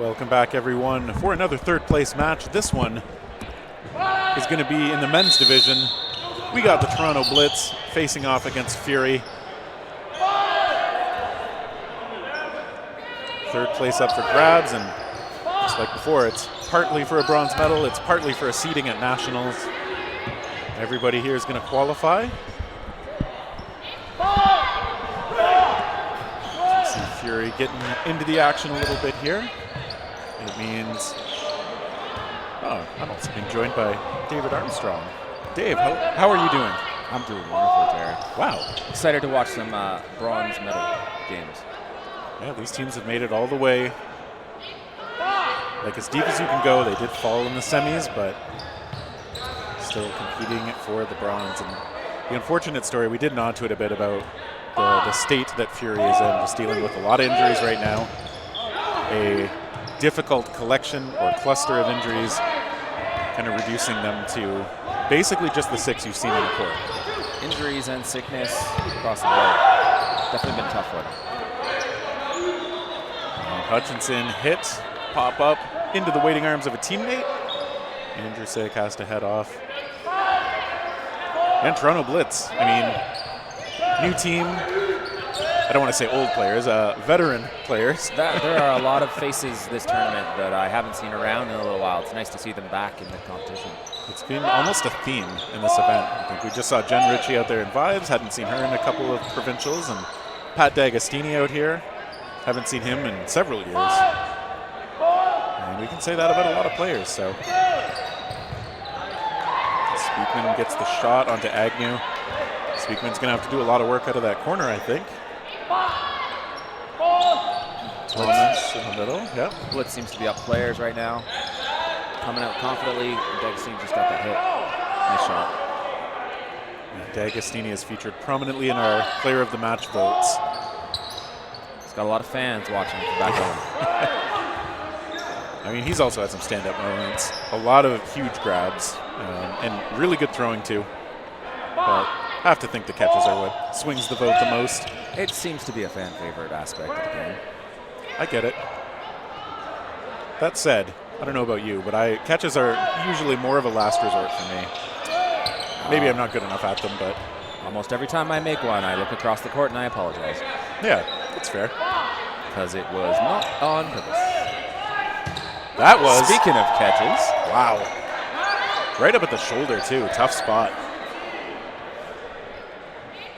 Welcome back, everyone, for another third-place match. This one is going to be in the men's division. We got the Toronto Blitz facing off against Fury. Third place up for grabs, and just like before, it's partly for a bronze medal, it's partly for a seeding at Nationals. Everybody here is going to qualify. So you see Fury getting into the action a little bit here. It means, I'm also being joined by David Armstrong. Dave, how are you doing? I'm doing wonderful, Terry. Wow. Excited to watch some bronze medal games. Yeah, these teams have made it all the way. Like as deep as you can go. They did fall in the semis, but still competing for the bronze. And the unfortunate story, we did nod to it a bit about the state that Fury is in, just dealing with a lot of injuries right now. A difficult collection or cluster of injuries, kind of reducing them to basically just the 6 you've seen on the court. Injuries and sickness across the board. Definitely been tough for them. Hutchinson hit, pop up into the waiting arms of a teammate. Andrew Sick has to head off. And Toronto Blitz, I mean, new team. I don't want to say old players, veteran players. There are a lot of faces this tournament that I haven't seen around in a little while. It's nice to see them back in the competition. It's been almost a theme in this event. I think we just saw Jen Ritchie out there in Vibes, hadn't seen her in a couple of provincials, and Pat D'Agostini out here. Haven't seen him in several years. And we can say that about a lot of players, so. Speakman gets the shot onto Agnew. Speakman's going to have to do a lot of work out of that corner, I think. Thomas in the middle, yep. Blitz seems to be up players right now. Coming out confidently, and D'Agostini just got that hit. Nice shot. D'Agostini is featured prominently in our player of the match votes. He's got a lot of fans watching from back home. I mean, he's also had some stand-up moments. A lot of huge grabs, and really good throwing too. But I have to think the catches are what swings the vote the most. It seems to be a fan favorite aspect of the game. I get it. That said, I don't know about you, but catches are usually more of a last resort for me. Maybe I'm not good enough at them, but almost every time I make one, I look across the court and I apologize. Yeah, that's fair. Because it was not on purpose. That was. Speaking of catches. Wow. Right up at the shoulder, too. Tough spot.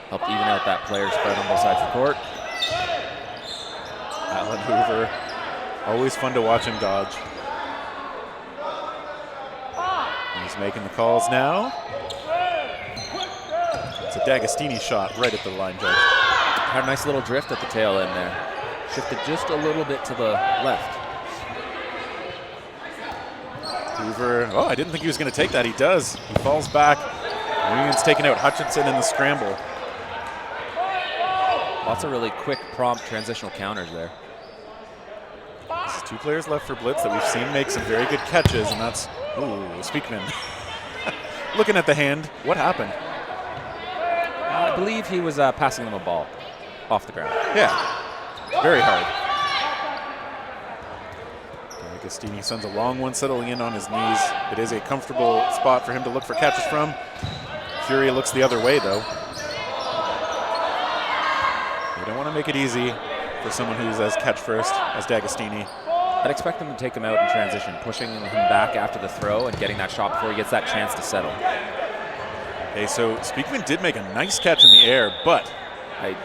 Helped even out that player spread on both sides of the court. Alan Hoover. Always fun to watch him dodge. He's making the calls now. It's a D'Agostini shot right at the line judge. Had a nice little drift at the tail end there. Shifted just a little bit to the left. Hoover, I didn't think he was going to take that. He does. He falls back. Union's taking out Hutchinson in the scramble. Lots of really quick, prompt transitional counters there. There's 2 players left for Blitz that we've seen make some very good catches, and that's, Speakman. Looking at the hand, what happened? I believe he was passing them a ball off the ground. Yeah, very hard. D'Agostini sends a long one settling in on his knees. It is a comfortable spot for him to look for catches from. Fury looks the other way, though. They don't want to make it easy for someone who's as catch first as D'Agostini. I'd expect them to take him out in transition, pushing him back after the throw and getting that shot before he gets that chance to settle. Okay, so Speakman did make a nice catch in the air, but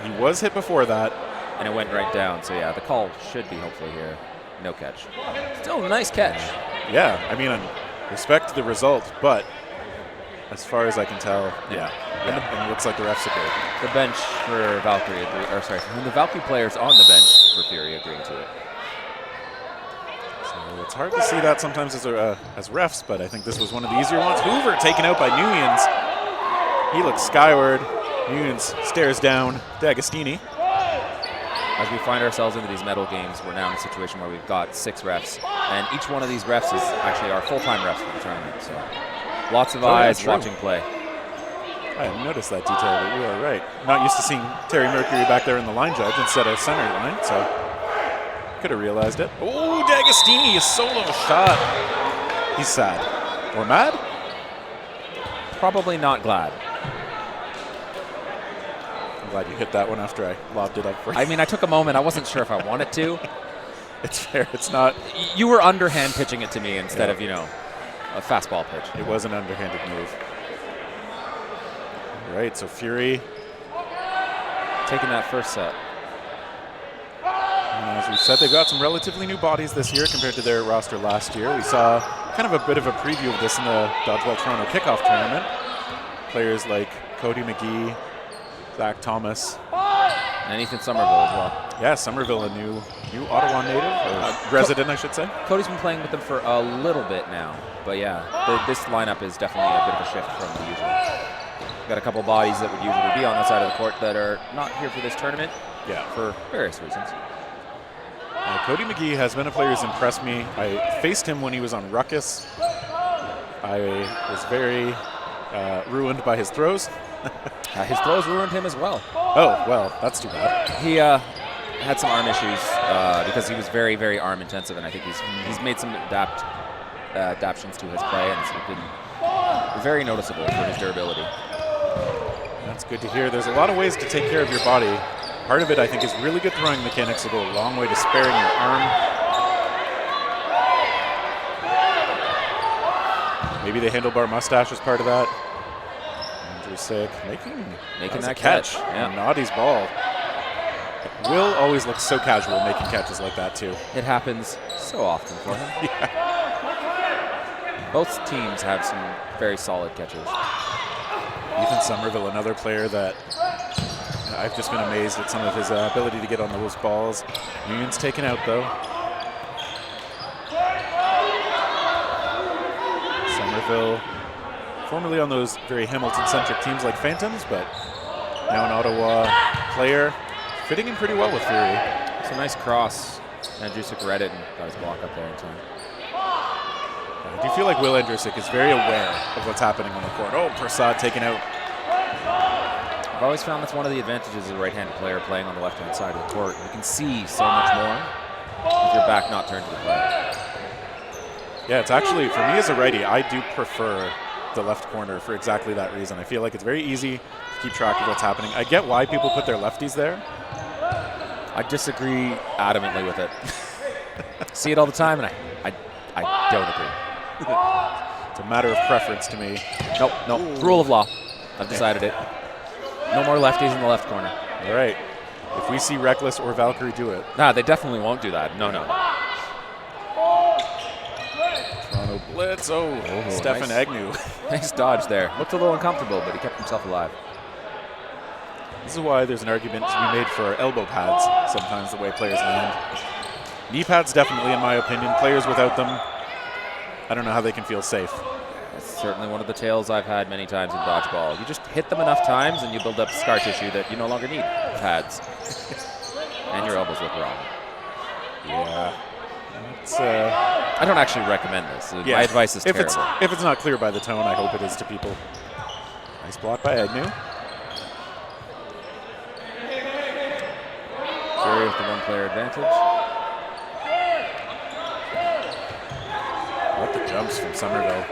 he was hit before that. And it went right down, so yeah, the call should be hopefully here. No catch. Still a nice catch. Yeah, I mean, I respect the result, but as far as I can tell, yeah. And it looks like the refs agree. The bench for Valkyrie the Valkyrie players on the bench for Fury agreeing to it. So it's hard to see that sometimes as refs, but I think this was one of the easier ones. Hoover taken out by Nguyen's. He looks skyward. Nguyen's stares down D'Agostini. As we find ourselves into these medal games, we're now in a situation where we've got 6 refs, and each one of these refs is actually our full-time refs for the tournament. So lots of eyes watching play. I hadn't noticed that detail, but you are right. Not used to seeing Terry Mercury back there in the line judge instead of center line, so could have realized it. Oh, D'Agostini, a solo shot. He's sad. Or mad? Probably not glad. I'm glad you hit that one after I lobbed it up for you. I mean, I took a moment. I wasn't sure if I wanted to. It's fair. It's not. You were underhand pitching it to me instead of, a fastball pitch. It was an underhanded move. All right, so Fury taking that first set. And as we said, they've got some relatively new bodies this year compared to their roster last year. We saw kind of a bit of a preview of this in the Dodgeball Toronto kickoff tournament. Players like Cody McGee, Zach Thomas. And Ethan Somerville as well. Yeah, Somerville, a new Ottawa native, or resident, I should say. Cody's been playing with them for a little bit now. But yeah, this lineup is definitely a bit of a shift from the usual. Got a couple bodies that would usually be on that side of the court that are not here for this tournament. Yeah, for various reasons. Cody McGee has been a player who's impressed me. I faced him when he was on Ruckus. I was very ruined by his throws. His throws ruined him as well. Oh, well, that's too bad. He had some arm issues because he was very, very arm intensive, and I think he's made some adaptations to his play, and it's been very noticeable for his durability. That's good to hear. There's a lot of ways to take care of your body. Part of it, I think, is really good throwing mechanics will go a long way to sparing your arm. Maybe the handlebar mustache is part of that. Andrusik making that catch. Yeah. Naughty's ball. Will always looks so casual making catches like that, too. It happens so often for him. Yeah. Both teams have some very solid catches. Ethan Somerville, another player that I've just been amazed at some of his ability to get on those balls. Union's taken out, though. Somerville, formerly on those very Hamilton-centric teams like Phantoms, but now an Ottawa player, fitting in pretty well with Fury. It's a nice cross. Andrusik read it and got his block up there in time. I do feel like Will Andrusik is very aware of what's happening on the court. Oh, Prasad taken out. I've always found that's one of the advantages of a right-handed player playing on the left-hand side of the court. You can see so much more with your back not turned to the play. Yeah, it's actually, for me as a righty, I do prefer the left corner for exactly that reason. I feel like it's very easy to keep track of what's happening. I get why people put their lefties there. I disagree adamantly with it. See it all the time, and I don't agree. It's a matter of preference to me. Nope. Rule of law. I've decided it. No more lefties in the left corner. All right. If we see Reckless or Valkyrie do it. Nah, they definitely won't do that. No. Toronto Blitz. Oh, Stefan Agnew. Nice dodge there. Looked a little uncomfortable, but he kept himself alive. This is why there's an argument to be made for elbow pads sometimes, the way players land. Knee pads, definitely, in my opinion. Players without them, I don't know how they can feel safe. That's certainly one of the tales I've had many times in dodgeball. You just hit them enough times and you build up scar tissue that you no longer need pads. And your elbows look wrong. Yeah. I don't actually recommend this. Yeah. My advice is terrible. If it's not clear by the tone, I hope it is to people. Nice block by Agnew. Fury with the one-player advantage. What the jumps from Somerville.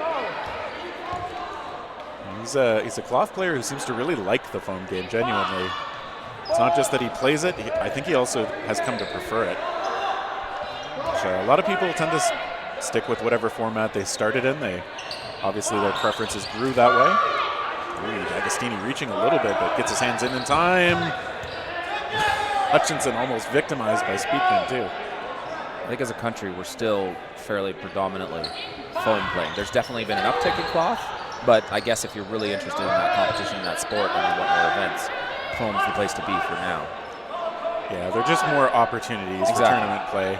He's a cloth player who seems to really like the foam game, genuinely. It's not just that he plays it, I think he also has come to prefer it. Which, a lot of people tend to stick with whatever format they started in. Obviously their preferences grew that way. Ooh, D'Agostini reaching a little bit, but gets his hands in time. Hutchinson almost victimized by Speakman, too. I think as a country, we're still fairly predominantly foam playing. There's definitely been an uptick in cloth, but I guess if you're really interested in that competition, in that sport, and you want more events, foam's the place to be for now. Yeah, they're just more opportunities for tournament play.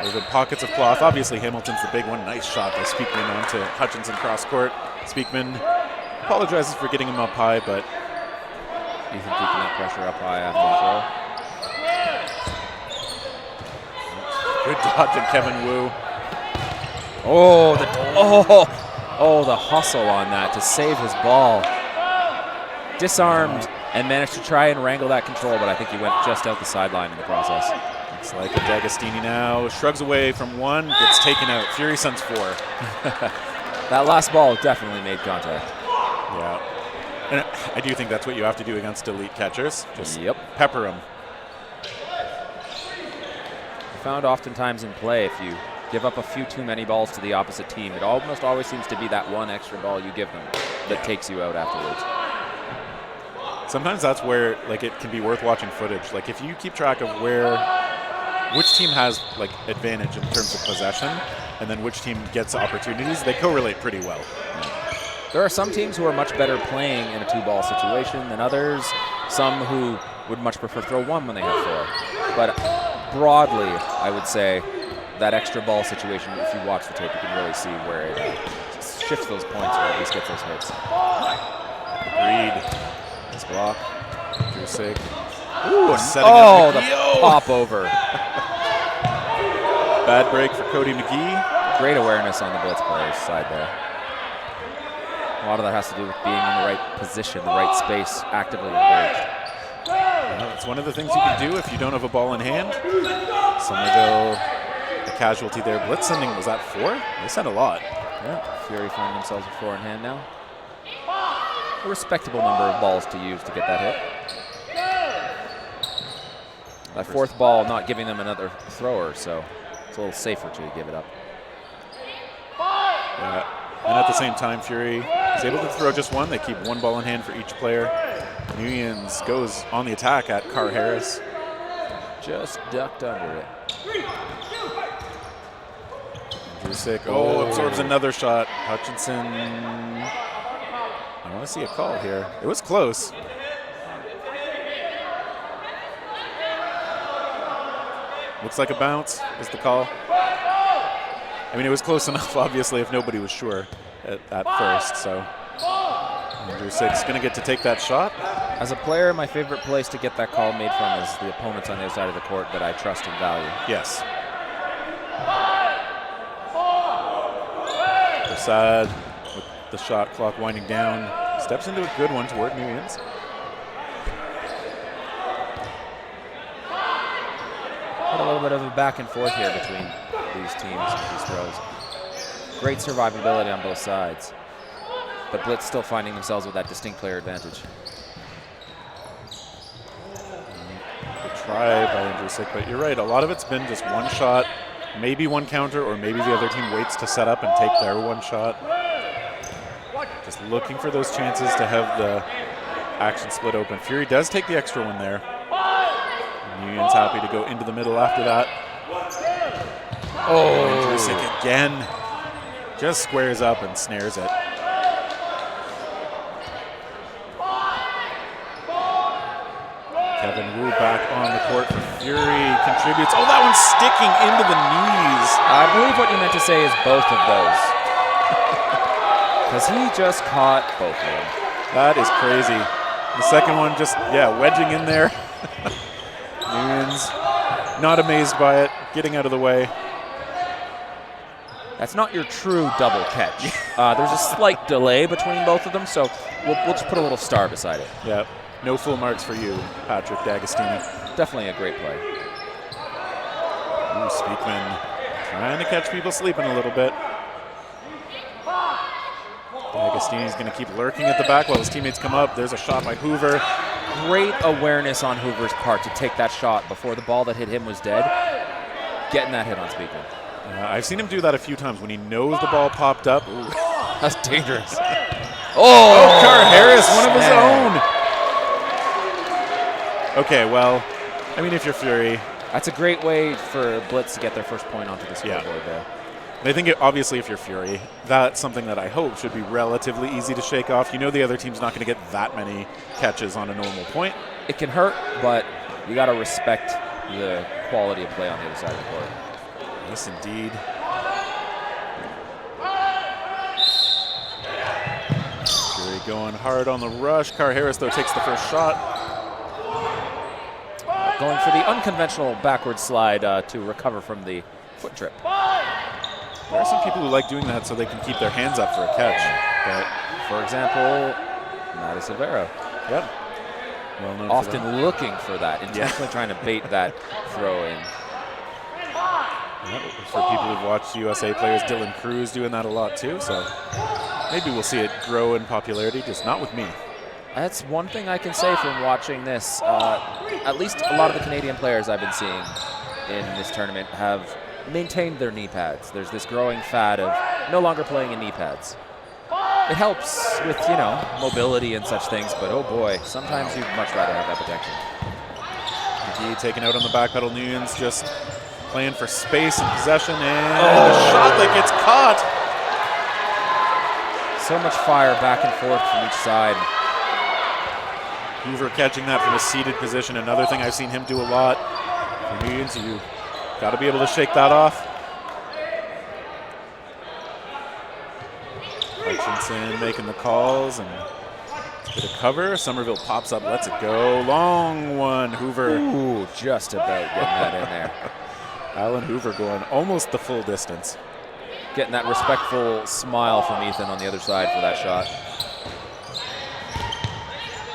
There's been pockets of cloth. Obviously, Hamilton's the big one. Nice shot by Speakman onto Hutchinson cross court. Speakman apologizes for getting him up high, but Ethan keeping that pressure up high after the throw. Good dodge of Kevin Wu. The hustle on that to save his ball. Disarmed and managed to try and wrangle that control, but I think he went just out the sideline in the process. Looks like D'Agostini now shrugs away from one, gets taken out. Fury sends 4. That last ball definitely made contact. Yeah. And I do think that's what you have to do against elite catchers. Just pepper them. I found oftentimes in play, if you give up a few too many balls to the opposite team, it almost always seems to be that one extra ball you give them that takes you out afterwards. Sometimes that's where it can be worth watching footage. Like if you keep track of which team has advantage in terms of possession, and then which team gets opportunities, they correlate pretty well. There are some teams who are much better playing in a 2-ball situation than others. Some who would much prefer throw 1 when they have 4. But broadly, I would say that extra ball situation, if you watch the tape, you can really see where it shifts those points or at least gets those hits. Agreed. Nice block. Drusik. Ooh, the pop over. Bad break for Cody McGee. Great awareness on the Blitz player's side there. A lot of that has to do with being in the right position, the right space, actively engaged. Well, it's one of the things you can do if you don't have a ball in hand. Somerville, a casualty there. Blitz sending, was that 4? They sent a lot. Yeah, Fury finding themselves with 4 in hand now. A respectable number of balls to use to get that hit. That 4th ball not giving them another thrower, so it's a little safer to give it up. Yeah. And at the same time, Fury is able to throw just 1. They keep 1 ball in hand for each player. Nguyen's goes on the attack at Carr Harris. Just ducked under it. Drusik, absorbs another shot. Hutchinson, I want to see a call here. It was close. Looks like a bounce is the call. I mean, it was close enough, obviously, if nobody was sure at first. So Drusik's going to get to take that shot. As a player, my favorite place to get that call made from is the opponents on the other side of the court that I trust and value. Yes. Prasad, with the shot clock winding down, steps into a good one toward Nguyen's. Got a little bit of a back and forth here between these teams and these throws. Great survivability on both sides, but Blitz still finding themselves with that distinct player advantage. Good try by Drusik, but you're right. A lot of it's been just 1 shot, maybe 1 counter, or maybe the other team waits to set up and take their 1 shot. Just looking for those chances to have the action split open. Fury does take the extra one there. Nguyen's happy to go into the middle after that. Drusik again just squares up and snares it. Kevin Wu back on the court for Fury, contributes. Oh, that one's sticking into the knees. I believe what you meant to say is both of those. Because he just caught both of them. That is crazy. The second one just, wedging in there. Nguyen's not amazed by it, getting out of the way. That's not your true double catch. There's a slight delay between both of them, so we'll just put a little star beside it. Yeah, no full marks for you, Patrick D'Agostini. Definitely a great play. Ooh, Speakman trying to catch people sleeping a little bit. D'Agostini's going to keep lurking at the back while his teammates come up. There's a shot by Hoover. Great awareness on Hoover's part to take that shot before the ball that hit him was dead. Getting that hit on Speakman. I've seen him do that a few times when he knows the ball popped up. Ooh. That's dangerous. Carr Harris, one of his own. Okay, well, I mean, if you're Fury. That's a great way for Blitz to get their first point onto the scoreboard there. I think, obviously, if you're Fury, that's something that I hope should be relatively easy to shake off. You know the other team's not going to get that many catches on a normal point. It can hurt, but you got to respect the quality of play on the other side of the court. Yes, indeed. Fury going hard on the rush. Carr Harris, though, takes the first shot. Going for the unconventional backward slide to recover from the foot trip. There are some people who like doing that so they can keep their hands up for a catch. But for example, Matty Silvera. Yep. Well known often looking for that, intentionally trying to bait that throw in. Yeah, for people who've watched USA players, Dylan Cruz doing that a lot too, so maybe we'll see it grow in popularity, just not with me. That's one thing I can say from watching this. At least a lot of the Canadian players I've been seeing in this tournament have maintained their knee pads. There's this growing fad of no longer playing in knee pads. It helps with, mobility and such things, but oh boy, sometimes you'd much rather have that protection. McGee taken out on the back pedal. Nguyen's just playing for space and possession, and a shot that gets caught. So much fire back and forth from each side. Hoover catching that from a seated position. Another thing I've seen him do a lot. For Nguyen, so you got to be able to shake that off. Hutchinson making the calls, and it's a bit of cover. Somerville pops up, lets it go. Long one, Hoover. Ooh, just about getting that in there. Alan Hoover going almost the full distance. Getting that respectful smile from Ethan on the other side for that shot.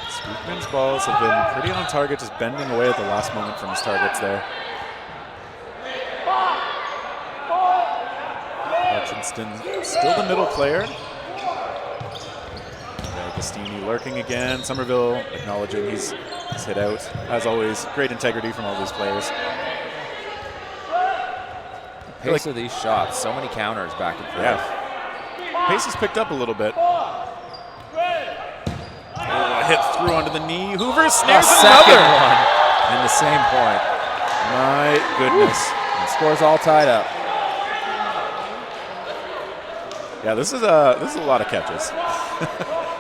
Sweetman's balls have been pretty on target, just bending away at the last moment from his targets there. Hutchinson still the middle player. Agostini lurking again. Somerville acknowledging he's hit out. As always, great integrity from all these players. The pace of these shots, so many counters back and forth. Yeah. Pace has picked up a little bit. A hit through onto the knee. Hoover snares second another one. And the same point. My goodness. And score's all tied up. Yeah, this is a lot of catches.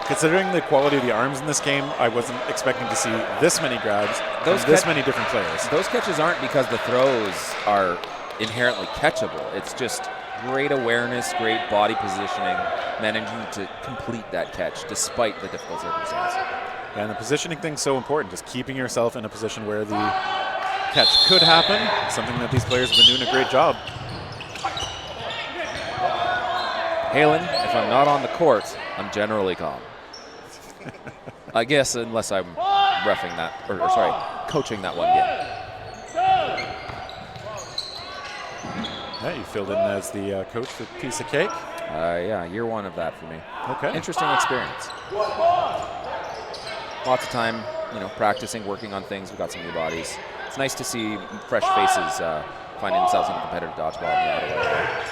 Considering the quality of the arms in this game, I wasn't expecting to see this many grabs from this many different players. Those catches aren't because the throws are inherently catchable. It's just great awareness, great body positioning, managing to complete that catch despite the difficult circumstance. Yeah, and the positioning thing's so important, just keeping yourself in a position where the catch could happen, something that these players have been doing a great job. Halen, if I'm not on the court, I'm generally calm. I guess unless I'm reffing that, or sorry, coaching that one game. Yeah, you filled in as the coach for Piece of Cake. Yeah, year one of that for me. Okay. Interesting experience. Lots of time, practicing, working on things. We've got some new bodies. It's nice to see fresh faces finding themselves in a competitive dodgeball in the Ottawa area.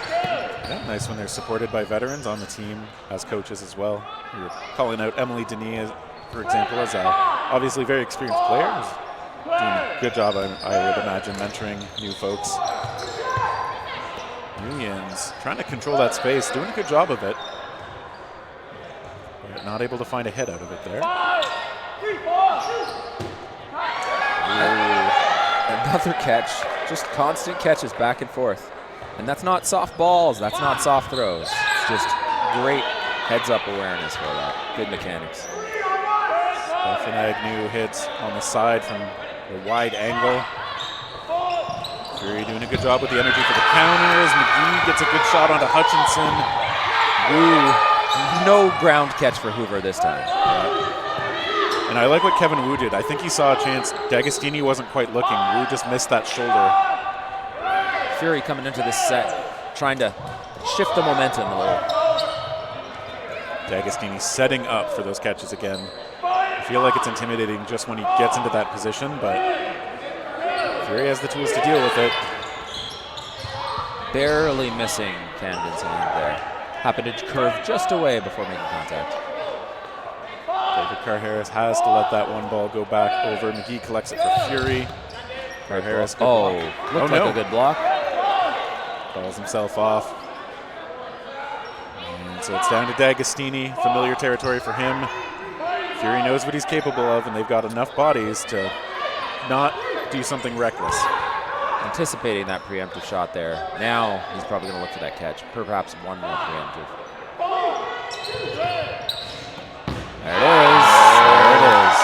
Yeah, nice when they're supported by veterans on the team as coaches as well. You're calling out Emily Denis, for example, as a obviously very experienced player. Who's doing a good job, I would imagine, mentoring new folks. Nguyen's trying to control that space, doing a good job of it. But not able to find a hit out of it there. Another catch. Just constant catches back and forth. And that's not soft balls, that's not soft throws. It's just great heads-up awareness for that. Good mechanics. Stefan Agnew hits on the side from a wide angle. Fury doing a good job with the energy for the counters. McGee gets a good shot onto Hutchinson. Wu, no ground catch for Hoover this time. And I like what Kevin Wu did. I think he saw a chance. D'Agostini wasn't quite looking. Wu just missed that shoulder. Fury coming into this set, trying to shift the momentum a little. D'Agostini setting up for those catches again. I feel like it's intimidating just when he gets into that position, but Fury has the tools to deal with it. Barely missing Camden's hand there. Happened to curve just away before making contact. David Carr-Harris has to let that one ball go back over. McGee collects it for Fury. Carr-Harris, looked like a good block. Balls himself off. And so it's down to D'Agostini, familiar territory for him. Fury knows what he's capable of, and they've got enough bodies to not do something reckless. Anticipating that preemptive shot there. Now he's probably going to look for that catch. Perhaps one more preemptive. There it is. There it is.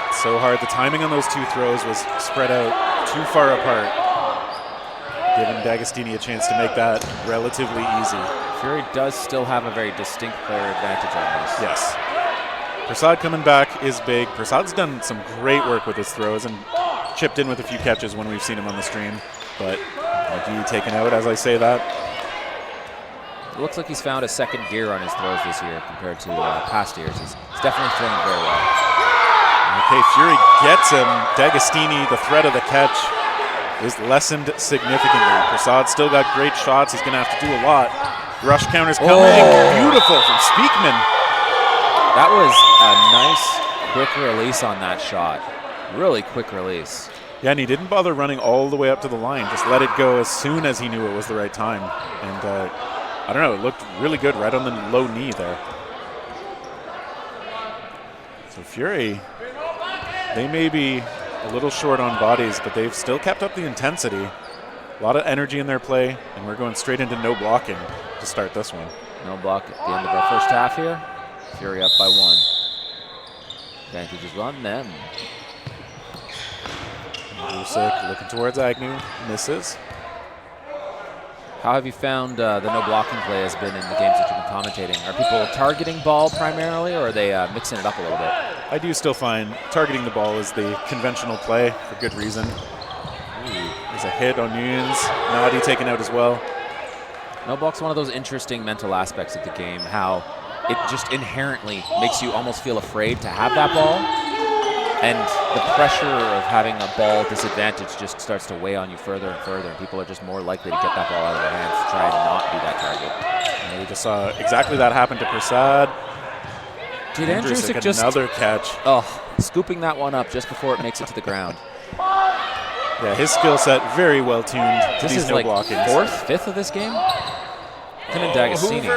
It's so hard. The timing on those two throws was spread out too far apart, giving D'Agostini a chance to make that relatively easy. Fury does still have a very distinct player advantage on this. Yes. Prasad coming back is big. Prasad's done some great work with his throws, and chipped in with a few catches when we've seen him on the stream, but McGee taken out as I say that. It looks like he's found a second gear on his throws this year compared to past years. He's definitely throwing very well. Okay, Fury gets him. D'Agostini, the threat of the catch is lessened significantly. Prasad still got great shots. He's going to have to do a lot. Rush counters coming. Beautiful from Speakman. That was a nice quick release on that shot. Really quick release. Yeah, and he didn't bother running all the way up to the line. Just let it go as soon as he knew it was the right time. And I don't know, it looked really good right on the low knee there. So Fury, they may be a little short on bodies, but they've still kept up the intensity. A lot of energy in their play, and we're going straight into no blocking to start this one. No block at the end of our first half here. Fury up by 1. Advantage is on them. Rusick looking towards Agnew, misses. How have you found the no blocking play has been in the games that you've been commentating? Are people targeting ball primarily, or are they mixing it up a little bit? I do still find targeting the ball is the conventional play for good reason. There's a hit on Nunes. Nadi taken out as well. No block's one of those interesting mental aspects of the game, how it just inherently makes you almost feel afraid to have that ball. And the pressure of having a ball disadvantage just starts to weigh on you further and further, and people are just more likely to get that ball out of their hands to try and not be that target. And we just saw exactly that happen to Prasad. Did Andrewsick just... another catch. Oh, scooping that one up just before it makes it to the ground. Yeah, his skill set very well tuned to This these is no like blockings. 4th, 5th of this game? Him and D'Agostini.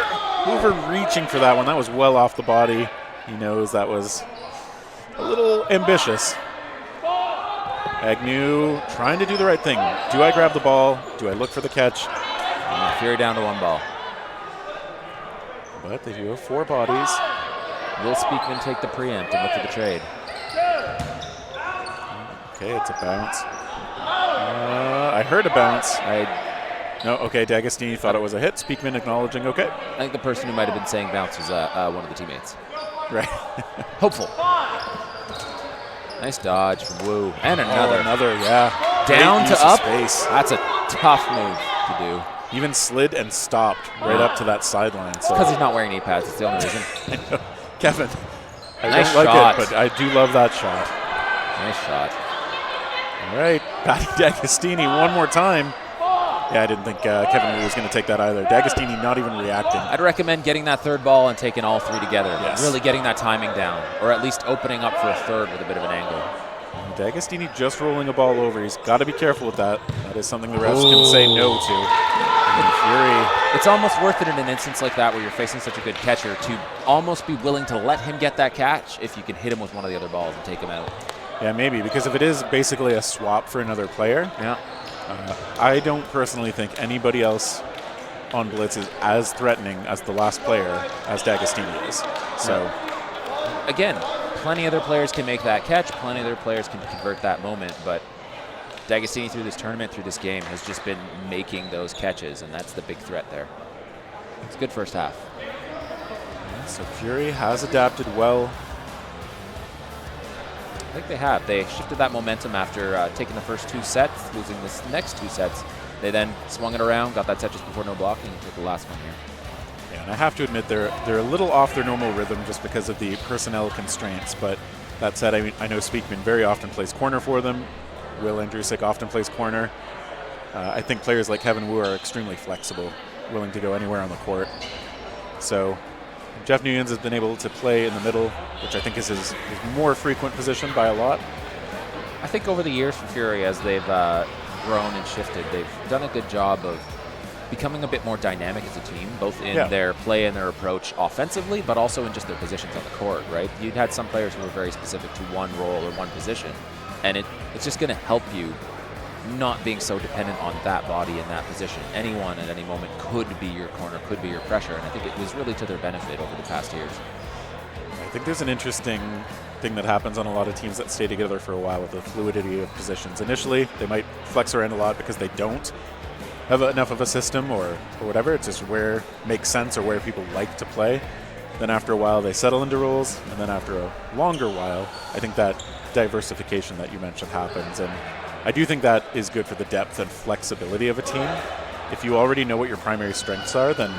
Hoover reaching for that one. That was well off the body. He knows that was a little ambitious. Agnew trying to do the right thing. Do I grab the ball? Do I look for the catch? Fury down to 1 ball. But they do have 4 bodies. Will Speakman take the preempt and look for the trade? Okay, it's a bounce. I heard a bounce. No, okay, D'Agostini thought it was a hit. Speakman acknowledging, okay. I think the person who might have been saying bounce was one of the teammates. Right. Hopeful. Nice dodge from Wu. And another. Another, yeah. Down Great to use of up. space. That's a tough move to do. Even slid and stopped right up to that sideline. Because he's not wearing knee pads. It's the only reason. I know. Kevin, I Nice don't like shot. it, but I do love that shot. Nice shot. All right, Patty D'Agostini one more time. Yeah, I didn't think Kevin Wu was going to take that either. D'Agostini not even reacting. I'd recommend getting that 3rd ball and taking all 3 together. Yes. Really getting that timing down, or at least opening up for a 3rd with a bit of an angle. D'Agostini just rolling a ball over. He's got to be careful with that. That is something the refs can say no to. And Fury. It's almost worth it in an instance like that where you're facing such a good catcher to almost be willing to let him get that catch if you can hit him with one of the other balls and take him out. Yeah, maybe, because if it is basically a swap for another player, Yeah. I don't personally think anybody else on Blitz is as threatening as the last player as D'Agostini is. So, Again, plenty other players can make that catch, plenty other players can convert that moment, but D'Agostini through this tournament, through this game, has just been making those catches, and that's the big threat there. It's a good first half. so Fury has adapted well. I think they have. They shifted that momentum after taking the first 2 sets, losing the next 2 sets. They then swung it around, got that set just before no blocking, and took the last one here. Yeah, and I have to admit they're a little off their normal rhythm just because of the personnel constraints. But that said, I know Speakman very often plays corner for them. Will Andrusik often plays corner. I think players like Kevin Wu are extremely flexible, willing to go anywhere on the court. So Jeff Nuyens has been able to play in the middle, which I think is his more frequent position by a lot. I think over the years for Fury, as they've grown and shifted, they've done a good job of becoming a bit more dynamic as a team, both in their play and their approach offensively, but also in just their positions on the court, right? You'd had some players who were very specific to one role or one position, and it's just going to help you not being so dependent on that body in that position. Anyone at any moment could be your corner, could be your pressure, and I think it was really to their benefit over the past years. I think there's an interesting thing that happens on a lot of teams that stay together for a while with the fluidity of positions. Initially, they might flex around a lot because they don't have enough of a system or whatever. It's just where it makes sense or where people like to play. Then after a while, they settle into roles, and then after a longer while, I think that diversification that you mentioned happens. And I do think that is good for the depth and flexibility of a team. If you already know what your primary strengths are, then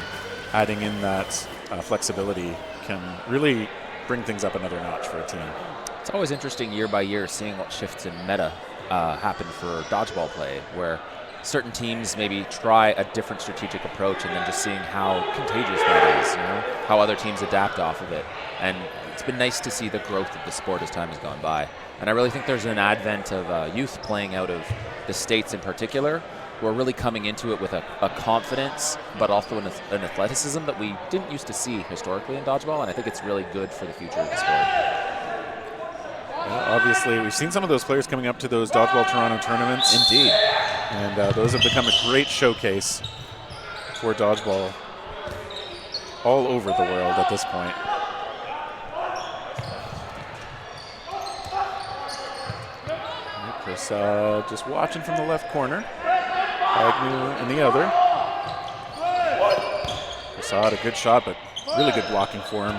adding in that flexibility can really bring things up another notch for a team. It's always interesting year by year seeing what shifts in meta happen for dodgeball play, where certain teams maybe try a different strategic approach and then just seeing how contagious that is, how other teams adapt off of it. And it's been nice to see the growth of the sport as time has gone by. And I really think there's an advent of youth playing out of the States in particular, who are really coming into it with a confidence, but also an athleticism that we didn't used to see historically in dodgeball, and I think it's really good for the future of the sport. Obviously, we've seen some of those players coming up to those Dodgeball Toronto tournaments. Indeed. And those have become a great showcase for dodgeball all over the world at this point. Chris just watching from the left corner. Agnew in the other. Prasad, a good shot, but really good blocking for him.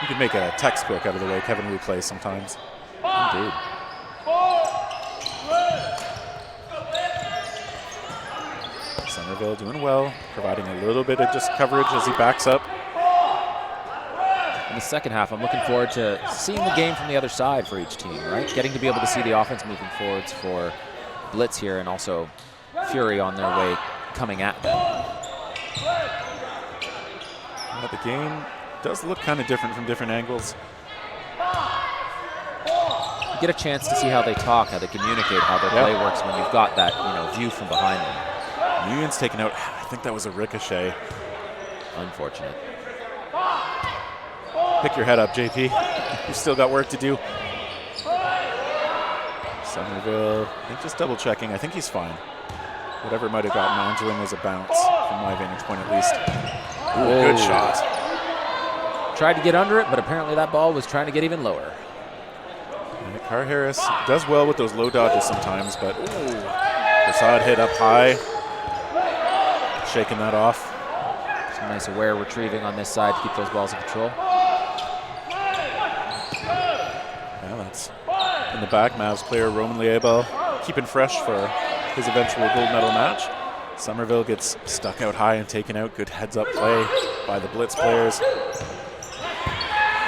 You can make a textbook out of the way Kevin Wu plays sometimes. Indeed. Somerville doing well, providing a little bit of just coverage as he backs up. In the second half, I'm looking forward to seeing the game from the other side for each team, right? Getting to be able to see the offense moving forwards for Blitz here, and also Fury on their way coming at them. Well, the game does look kind of different from different angles. You get a chance to see how they talk, how they communicate, how their play works when you've got that view from behind them. Union's taken out, I think that was a ricochet. Unfortunate. Pick your head up, JP. You've still got work to do. Somerville, I think just double checking. I think he's fine. Whatever might have gotten onto him was a bounce from my vantage point at least. Ooh, good shot. Tried to get under it, but apparently that ball was trying to get even lower. And Carr Harris does well with those low dodges sometimes, but Prasad hit up high. Shaking that off. Some nice aware retrieving on this side to keep those balls in control. Yeah, that's in the back. Mavs player Roman Liebel keeping fresh for his eventual gold medal match. Somerville gets stuck out high and taken out. Good heads up play by the Blitz players.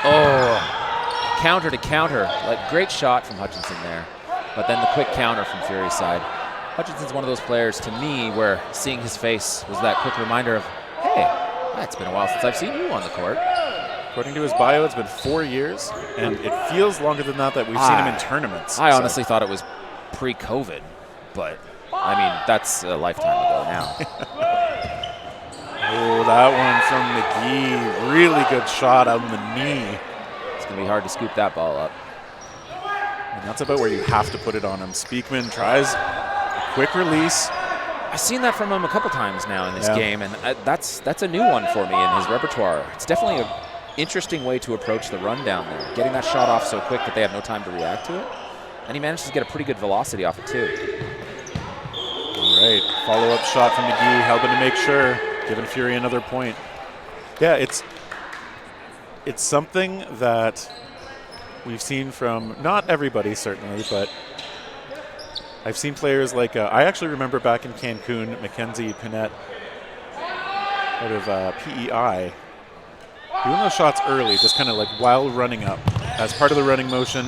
Oh, counter to counter. Like, great shot from Hutchinson there. But then the quick counter from Fury's side. Hutchinson's one of those players to me where seeing his face was that quick reminder of, hey, it's been a while since I've seen you on the court. According to his bio, it's been 4 years, and it feels longer than that we've seen him in tournaments. I honestly thought it was pre-COVID, but I mean, that's a lifetime ago now. Oh, that one from McGee. Really good shot on the knee. It's going to be hard to scoop that ball up. And that's about where you have to put it on him. Speakman tries a quick release. I've seen that from him a couple times now in this game, and that's a new one for me in his repertoire. It's definitely an interesting way to approach the run down there. Getting that shot off so quick that they have no time to react to it. And he managed to get a pretty good velocity off it, too. All right, follow-up shot from McGee, helping to make sure, giving Fury another point. Yeah, it's something that we've seen from, not everybody certainly, but I've seen players like, I actually remember back in Cancun, Mackenzie Pinette out of PEI, doing those shots early, just kind of like while running up, as part of the running motion.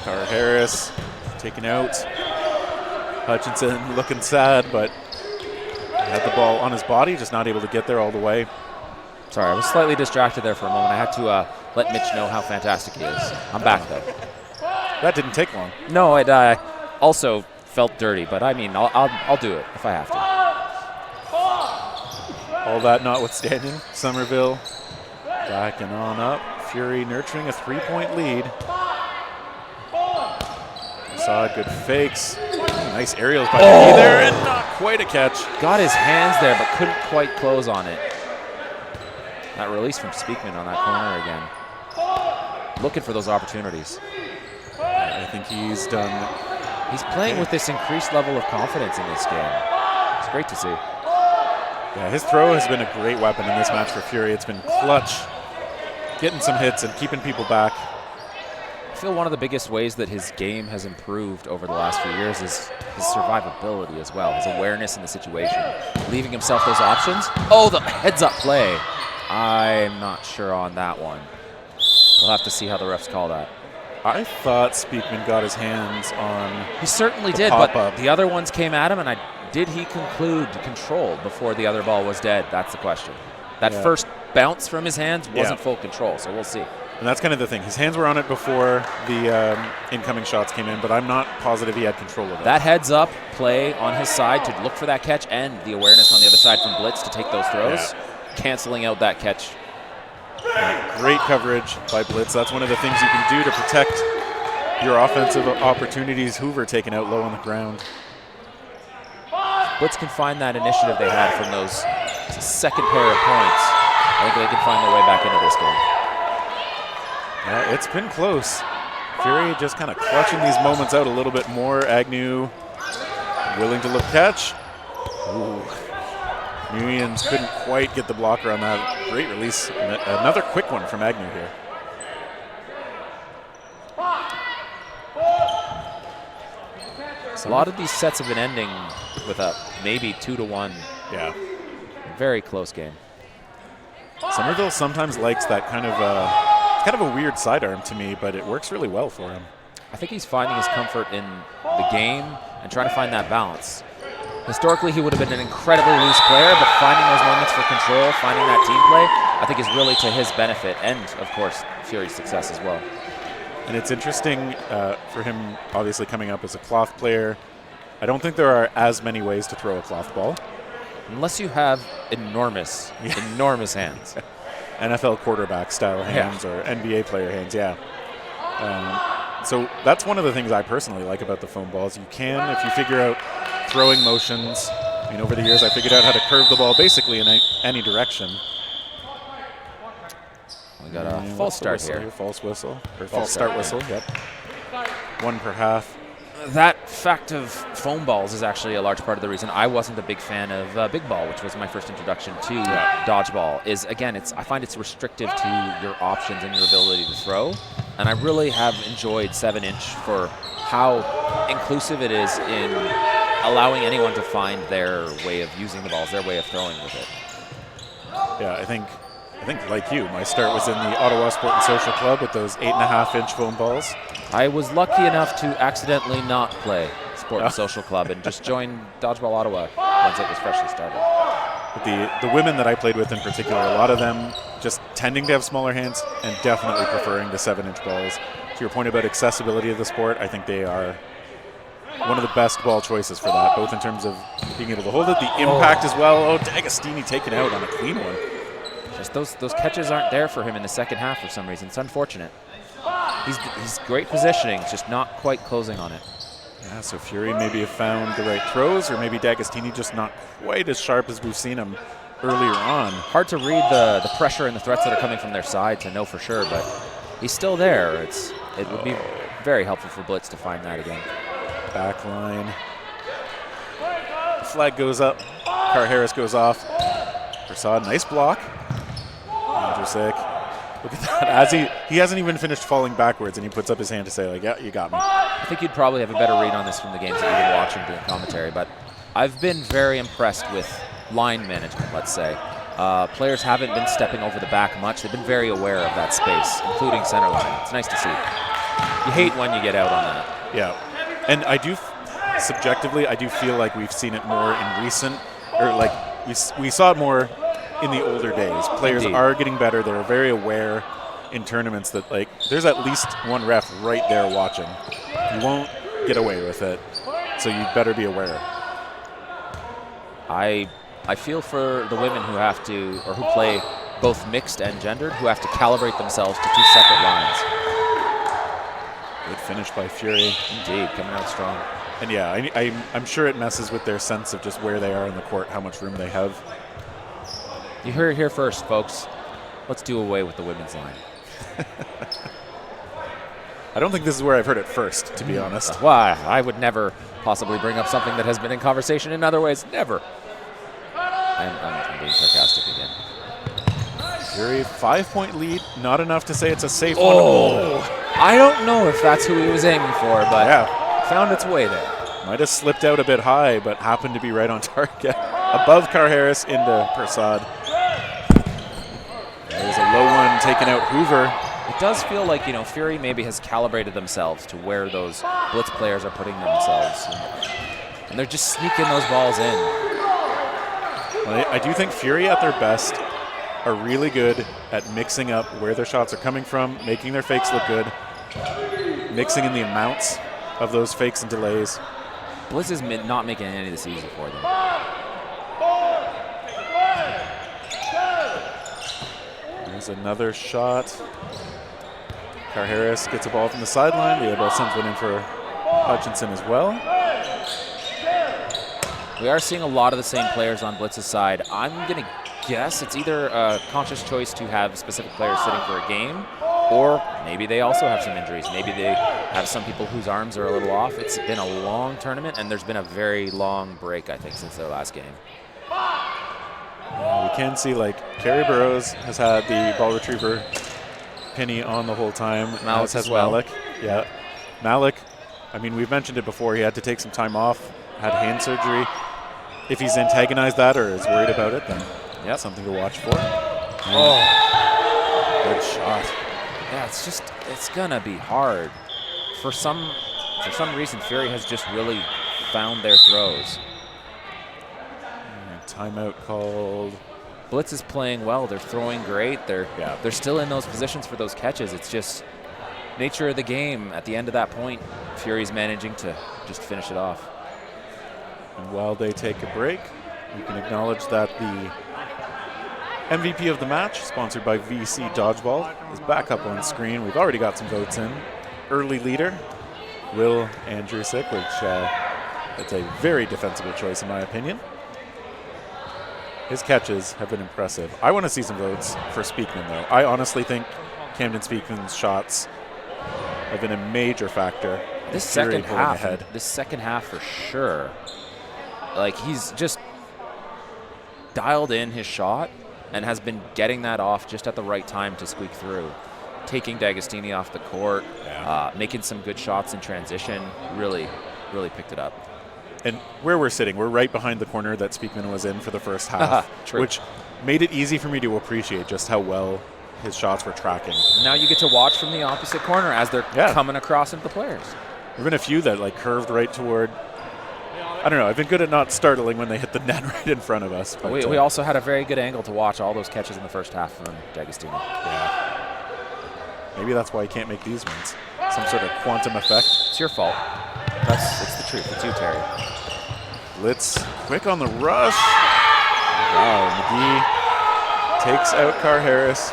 Carr Harris taken out. Hutchinson looking sad, but had the ball on his body, just not able to get there all the way. Sorry, I was slightly distracted there for a moment. I had to let Mitch know how fantastic he is. I'm back, though. That didn't take long. No, it also felt dirty, but I mean, I'll do it if I have to. All that notwithstanding, Somerville backing on up. Fury nurturing a 3-point lead. Saw good fakes. Nice aerials by McGee there, and not quite a catch. Got his hands there, but couldn't quite close on it. That release from Speakman on that corner again. Looking for those opportunities. I think he's done. He's playing with this increased level of confidence in this game. It's great to see. Yeah, his throw has been a great weapon in this match for Fury. It's been clutch, getting some hits and keeping people back. feel one of the biggest ways that his game has improved over the last few years is his survivability as well, his awareness in the situation, leaving himself those options. Oh, the heads-up play. I'm not sure on that one. We'll have to see how the refs call that. I thought Speakman got his hands on. He certainly did, but the other ones came at him, and did he conclude control before the other ball was dead? That's the question. That first bounce from his hands wasn't full control, so we'll see. And that's kind of the thing. His hands were on it before the incoming shots came in, but I'm not positive he had control of it. That heads-up play on his side to look for that catch and the awareness on the other side from Blitz to take those throws, canceling out that catch. Great coverage by Blitz. That's one of the things you can do to protect your offensive opportunities. Hoover taken out low on the ground. Blitz can find that initiative they had from those second pair of points. I think they can find their way back into this game. Yeah, it's been close. Fury just kind of clutching these moments out a little bit more. Agnew willing to look catch. Ooh. Nguyen's couldn't quite get the blocker on that. Great release. Another quick one from Agnew here. So a lot of these sets have been ending with a maybe 2-1. Yeah. Very close game. Somerville sometimes likes that kind of a weird sidearm to me, but it works really well for him. I think he's finding his comfort in the game and trying to find that balance. Historically, he would have been an incredibly loose player, but finding those moments for control, finding that team play, I think is really to his benefit and, of course, Fury's success as well. And it's interesting for him, obviously, coming up as a cloth player. I don't think there are as many ways to throw a cloth ball. Unless you have enormous hands. NFL quarterback style hands or NBA player hands, so that's one of the things I personally like about the foam balls. You can, if you figure out throwing motions. I mean, over the years, I figured out how to curve the ball basically in any direction. We got a false start here. False whistle. Or false start whistle, yep. One per half. That fact of foam balls is actually a large part of the reason I wasn't a big fan of big ball, which was my first introduction to dodgeball. Is again, I find it's restrictive to your options and your ability to throw, and I really have enjoyed 7-inch for how inclusive it is in allowing anyone to find their way of using the balls, their way of throwing with it. Yeah, I think like you, my start was in the Ottawa Sport and Social Club with those 8.5-inch foam balls. I was lucky enough to accidentally not play Sport and Social Club and just join Dodgeball Ottawa once it was freshly started. But the women that I played with in particular, a lot of them just tending to have smaller hands and definitely preferring the 7-inch balls. To your point about accessibility of the sport, I think they are one of the best ball choices for that, both in terms of being able to hold it, the impact as well. Oh, D'Agostini taken out on a clean one. Just those catches aren't there for him in the second half for some reason. It's unfortunate. He's great positioning, just not quite closing on it. Yeah, so Fury maybe have found the right throws, or maybe D'Agostini just not quite as sharp as we've seen him earlier on. Hard to read the pressure and the threats that are coming from their side to know for sure, but he's still there. It would be very helpful for Blitz to find that again. Back line. The flag goes up. Car Harris goes off. Prasad, nice block. Andrzejczyk. Look at that. As he hasn't even finished falling backwards, and he puts up his hand to say, like, yeah, you got me. I think you'd probably have a better read on this from the games that you've been watching doing commentary, but I've been very impressed with line management, let's say. Players haven't been stepping over the back much. They've been very aware of that space, including center line. It's nice to see. You hate when you get out on that. Yeah. And I do, subjectively, I do feel like we've seen it more in recent, or like we saw it more in the older days. Players are getting better. They're very aware in tournaments that, like, there's at least one ref right there watching. You won't get away with it, so you'd better be aware. I feel for the women who have to, or who play both mixed and gendered, who have to calibrate themselves to two separate lines. Good finish by Fury. Indeed, coming out strong. And yeah, I'm sure it messes with their sense of just where they are in the court, how much room they have. You heard it here first, folks. Let's do away with the women's line. I don't think this is where I've heard it first, to be honest. Why? I would never possibly bring up something that has been in conversation in other ways. Never. I'm being sarcastic again. Fury, 5-point lead. Not enough to say it's a safe one. Oh! I don't know if that's who he was aiming for, but Yeah. found its way there. Might have slipped out a bit high, but happened to be right on target. Above Carr-Harris into Prasad. There's a low one taking out Hoover. It does feel like, Fury maybe has calibrated themselves to where those Blitz players are putting themselves. And they're just sneaking those balls in. Well, I do think Fury at their best are really good at mixing up where their shots are coming from, making their fakes look good, mixing in the amounts of those fakes and delays. Blitz is not making any of this easy for them. There's another shot. Carr-Harris gets a ball from the sideline. The ball sends one in for Hutchinson as well. We are seeing a lot of the same players on Blitz's side. I'm going to guess it's either a conscious choice to have specific players sitting for a game, or maybe they also have some injuries. Maybe they have some people whose arms are a little off. It's been a long tournament, and there's been a very long break, I think, since their last game. We can see, Kerry Burrows has had the ball retriever penny on the whole time. Malik as as well. Malik. Yeah. Malik, we've mentioned it before. He had to take some time off, had hand surgery. If he's antagonized that or is worried about it, then something to watch for. Oh. Good shot. Yeah, it's going to be hard. For some reason, Fury has just really found their throws. Timeout called. Blitz is playing well. They're throwing great. They're still in those positions for those catches. It's just nature of the game. At the end of that point, Fury's managing to just finish it off. And while they take a break, you can acknowledge that the MVP of the match, sponsored by VC Dodgeball, is back up on screen. We've already got some votes in. Early leader, Will Andrusik, which it's a very defensible choice in my opinion. His catches have been impressive. I want to see some votes for Speakman, though. I honestly think Camden Speakman's shots have been a major factor. This second half for sure. He's just dialed in his shot and has been getting that off just at the right time to squeak through. Taking D'Agostini off the court, making some good shots in transition, really, really picked it up. And where we're sitting, we're right behind the corner that Speakman was in for the first half, which made it easy for me to appreciate just how well his shots were tracking. Now you get to watch from the opposite corner as they're coming across into the players. There have been a few that curved right toward. I don't know. I've been good at not startling when they hit the net right in front of us. But we also had a very good angle to watch all those catches in the first half from D'Agostini. Yeah. Maybe that's why he can't make these ones. Some sort of quantum effect. It's your fault. It's the truth. It's you, Terry. Blitz quick on the rush. Wow, McGee takes out Carr-Harris.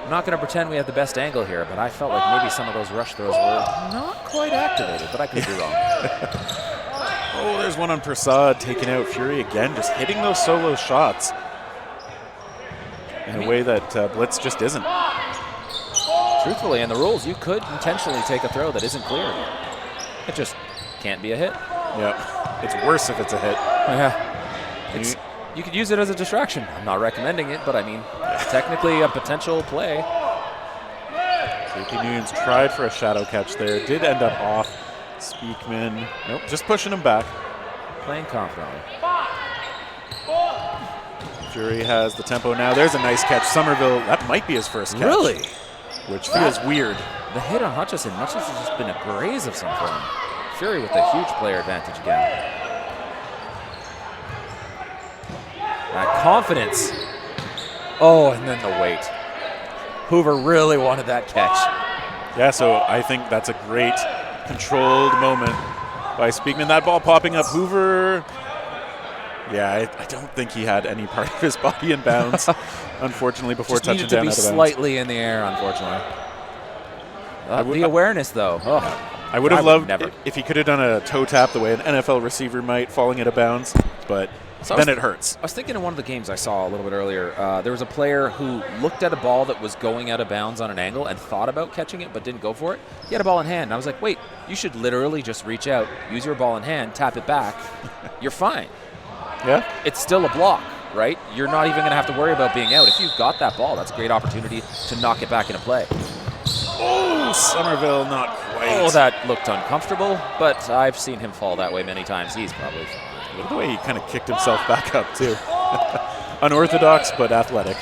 I'm not going to pretend we have the best angle here, but I felt like maybe some of those rush throws were not quite activated, but I could be wrong. Oh, there's one on Prasad taking out Fury again, just hitting those solo shots in a way that Blitz just isn't. Truthfully, in the rules, you could intentionally take a throw that isn't cleared. It just can't be a hit. Yep. It's worse if it's a hit. Yeah. You could use it as a distraction. I'm not recommending it, but technically a potential play. JP Nunes tried for a shadow catch there. Did end up off. Speakman, nope, just pushing him back. Playing confidently. Fury has the tempo now. There's a nice catch. Somerville, that might be his first catch. Really? Which feels weird. The hit on Hutchinson has just been a graze of some form. Fury with a huge player advantage again. That confidence. Oh, and then the weight. Hoover really wanted that catch. Yeah, so I think that's a great controlled moment by Speakman. That ball popping up. Hoover, I don't think he had any part of his body in bounds, unfortunately, before just touching down out of bounds. Just needed to be slightly in the air, unfortunately. The awareness, though. I would have loved if he could have done a toe tap the way an NFL receiver might, falling out of bounds, but then it hurts. I was thinking in one of the games I saw a little bit earlier, there was a player who looked at a ball that was going out of bounds on an angle and thought about catching it but didn't go for it. He had a ball in hand. And I was like, wait, you should literally just reach out, use your ball in hand, tap it back. You're fine. Yeah. It's still a block, right? You're not even going to have to worry about being out. If you've got that ball, that's a great opportunity to knock it back into play. Oh, Somerville, not quite. Oh, that looked uncomfortable, but I've seen him fall that way many times. He's probably fine. Look at the way he kind of kicked himself back up, too. Unorthodox, but athletic.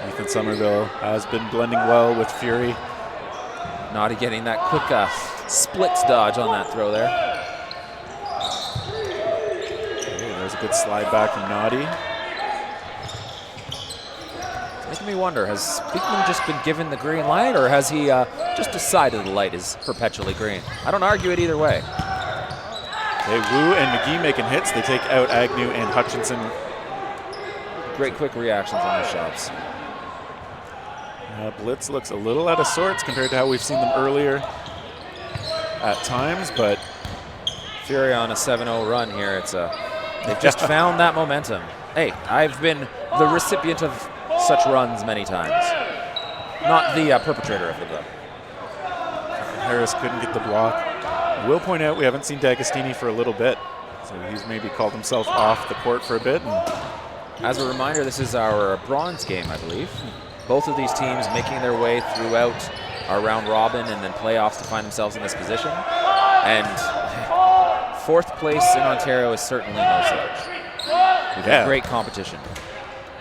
Ethan Somerville has been blending well with Fury. Naughty getting that quick splits dodge on that throw there. Okay, there's a good slide back from Naughty. It's making me wonder, has Beekman just been given the green light, or has he just decided the light is perpetually green? I don't argue it either way. Okay, Wu and McGee making hits. They take out Agnew and Hutchinson. Great quick reactions on those shots. Blitz looks a little out of sorts compared to how we've seen them earlier at times, but Fury on a 7-0 run here. It's they've just found that momentum. Hey, I've been the recipient of such runs many times. Not the perpetrator of them, though. Harris couldn't get the block. I will point out we haven't seen D'Agostini for a little bit, so he's maybe called himself off the court for a bit. And as a reminder, this is our bronze game, I believe. Both of these teams making their way throughout our round robin and then playoffs to find themselves in this position. And fourth place in Ontario is certainly no slouch. We've got great competition.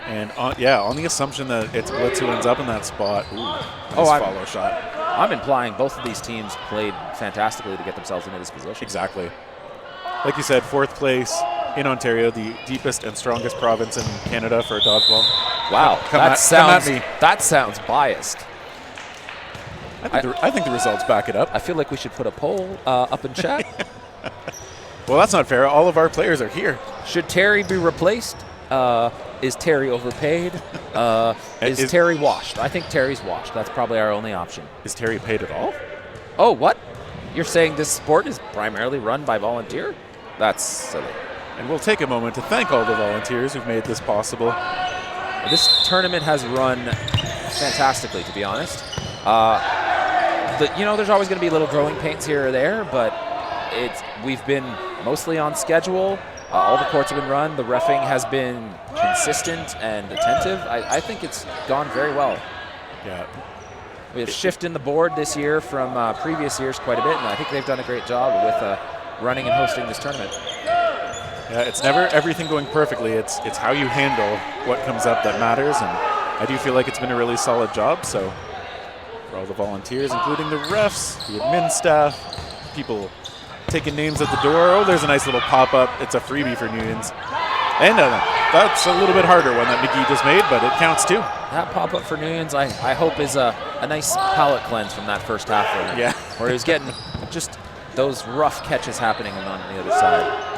And on the assumption that it's Blitz who ends up in that spot. Ooh, nice follow shot. I'm implying both of these teams played fantastically to get themselves into this position. Exactly. Like you said, fourth place in Ontario, the deepest and strongest province in Canada for dodgeball. Wow, that sounds biased. I think the results back it up. I feel like we should put a poll up in chat. Well, that's not fair. All of our players are here. Should Terry be replaced? Is Terry overpaid? Is Terry washed? I think Terry's washed. That's probably our only option. Is Terry paid at all? Oh, what? You're saying this sport is primarily run by volunteer? That's silly. And we'll take a moment to thank all the volunteers who've made this possible. This tournament has run fantastically, to be honest. There's always going to be little growing pains here or there, but we've been mostly on schedule. All the courts have been run. The reffing has been consistent and attentive. I think it's gone very well. Yeah. We have shifted the board this year from previous years quite a bit, and I think they've done a great job with running and hosting this tournament. Yeah, it's never everything going perfectly. It's how you handle what comes up that matters, and I do feel like it's been a really solid job. So for all the volunteers, including the refs, the admin staff, people taking names at the door. Oh, there's a nice little pop-up. It's a freebie for Newtons. And that's a little bit harder one that McGee just made, but it counts too. That pop-up for Newtons, I hope, is a nice palate cleanse from that first half for him. Yeah. Where he was getting just those rough catches happening on the other side.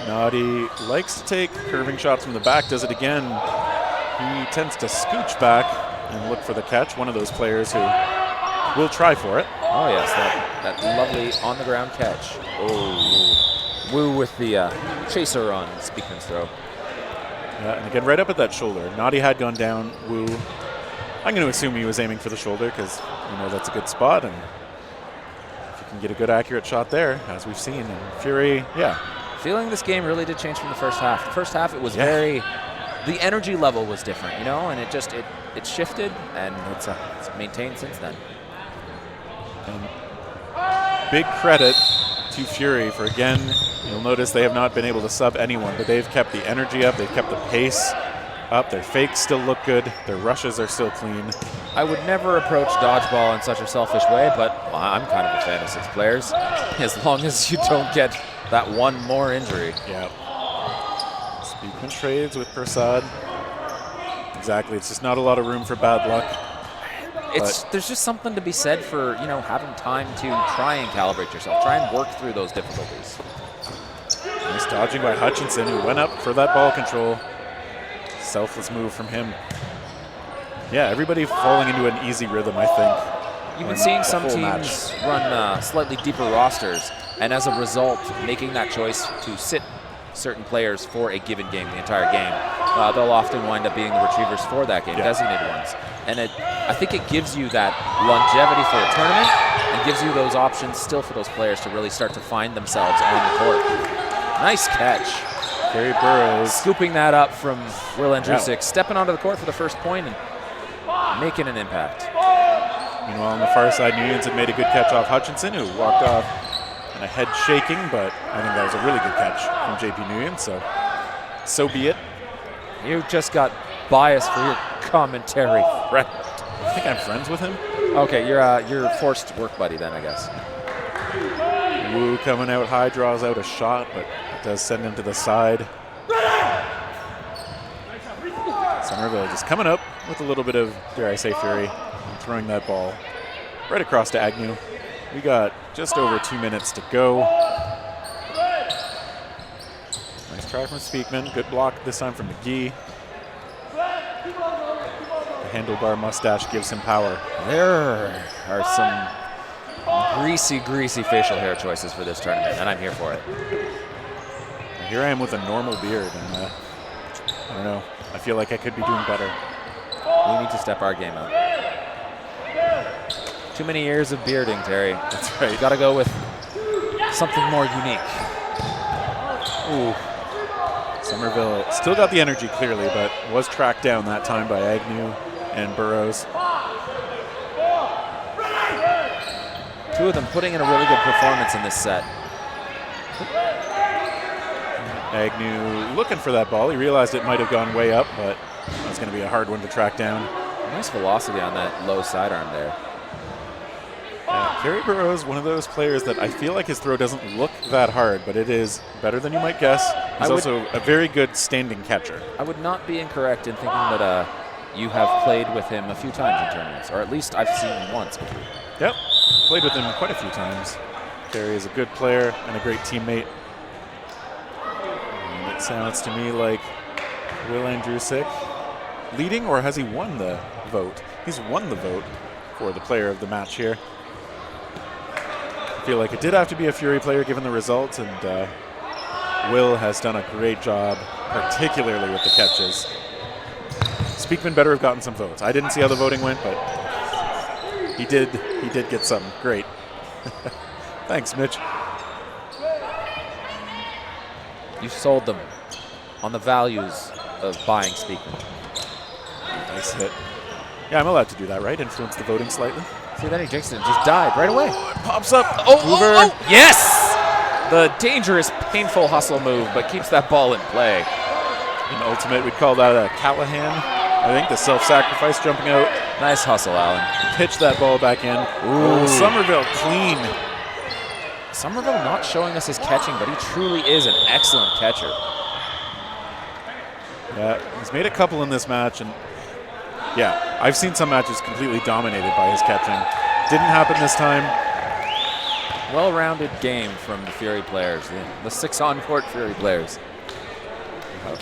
Naughty likes to take curving shots from the back, does it again. He tends to scooch back and look for the catch. One of those players who will try for it. Oh, yes, that lovely on-the-ground catch. Oh, Wu with the chaser on Speakman's throw. Yeah, and again, right up at that shoulder. Naughty had gone down. Wu, I'm going to assume he was aiming for the shoulder because that's a good spot. And if you can get a good accurate shot there, as we've seen. And Fury, yeah. Feeling this game really did change from the first half. The first half, it was the energy level was different, and it shifted, and it's maintained since then. And big credit to Fury for, again, you'll notice they have not been able to sub anyone, but they've kept the energy up, they've kept the pace up, their fakes still look good, their rushes are still clean. I would never approach dodgeball in such a selfish way, but I'm kind of a fan of 6 players, as long as you don't get that one more injury. Yeah. Speakman trades with Prasad. Exactly, it's just not a lot of room for bad luck. There's just something to be said for, having time to try and calibrate yourself, try and work through those difficulties. Nice dodging by Hutchinson, who went up for that ball control. Selfless move from him. Yeah, everybody falling into an easy rhythm, I think. You've been seeing some teams run slightly deeper rosters, and as a result, making that choice to sit certain players for a given game, the entire game. They'll often wind up being the retrievers for that game, designated ones. And I think it gives you that longevity for a tournament and gives you those options still for those players to really start to find themselves on the court. Nice catch. Gary Burrows scooping that up from Will Andrusic, stepping onto the court for the first point and making an impact. Meanwhile, on the far side, Nuyens had made a good catch off Hutchinson, who walked off and a head shaking, but I think that was a really good catch from JP Nuyens, so be it. You just got biased for your commentary, friend. I think I'm friends with him. Okay, you're forced work buddy then, I guess. Wu coming out high, draws out a shot, but it does send him to the side. Somerville just coming up with a little bit of, dare I say, fury, and throwing that ball right across to Agnew. We got just over 2 minutes to go. Nice try from Speakman. Good block this time from McGee. The handlebar mustache gives him power. There are some greasy facial hair choices for this tournament, and I'm here for it. And here I am with a normal beard, and I don't know. I feel like I could be doing better. We need to step our game up. Too many years of bearding, Terry. That's right. You got to go with something more unique. Ooh. Somerville still got the energy clearly, but was tracked down that time by Agnew and Burrows. Two of them putting in a really good performance in this set. Agnew looking for that ball. He realized it might have gone way up, but that's going to be a hard one to track down. Nice velocity on that low sidearm there. Yeah, Kerry Burrows, one of those players that I feel like his throw doesn't look that hard, but it is better than you might guess. He's also a very good standing catcher. I would not be incorrect in thinking that you have played with him a few times in tournaments, or at least I've seen him once with you. Yep, played with him quite a few times. Kerry is a good player and a great teammate. And it sounds to me like Will Andrusick leading, or has he won the vote? He's won the vote for the player of the match here. I feel like it did have to be a Fury player given the results, and Will has done a great job, particularly with the catches. Speakman better have gotten some votes. I didn't see how the voting went, but he did get some. Great. Thanks, Mitch. You sold them on the values of buying Speakman. Nice hit. Yeah, I'm allowed to do that, right? Influence the voting slightly. See, then he jinxed it and just died right away. Oh, it pops up. Oh, yes! The dangerous, painful hustle move, but keeps that ball in play. In ultimate, we'd call that a Callahan. I think the self-sacrifice jumping out. Nice hustle, Alan. Pitch that ball back in. Ooh, Somerville clean. Somerville not showing us his catching, but he truly is an excellent catcher. Yeah, he's made a couple in this match, and yeah, I've seen some matches completely dominated by his catching. Didn't happen this time. Well-rounded game from the Fury players, the 6 on-court Fury players.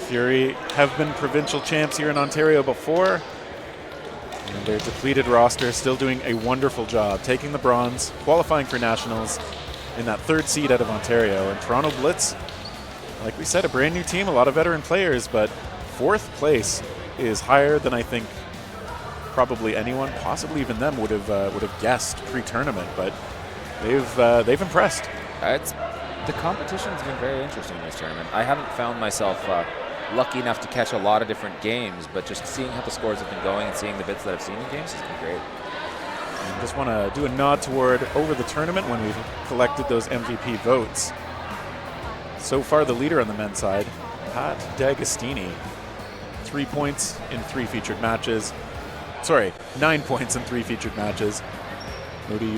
Fury have been provincial champs here in Ontario before, and their depleted roster still doing a wonderful job, taking the bronze, qualifying for nationals in that 3rd seed out of Ontario. And Toronto Blitz, like we said, a brand new team, a lot of veteran players, but 4th place is higher than I think probably anyone, possibly even them, would have guessed pre-tournament. But they've impressed. The competition's been very interesting in this tournament. I haven't found myself lucky enough to catch a lot of different games, but just seeing how the scores have been going and seeing the bits that I've seen in games has been great. And just want to do a nod toward over the tournament when we've collected those MVP votes. So far, the leader on the men's side, Pat D'Agostini, 3 points in 3 featured matches. Sorry, 9 points in 3 featured matches. Moody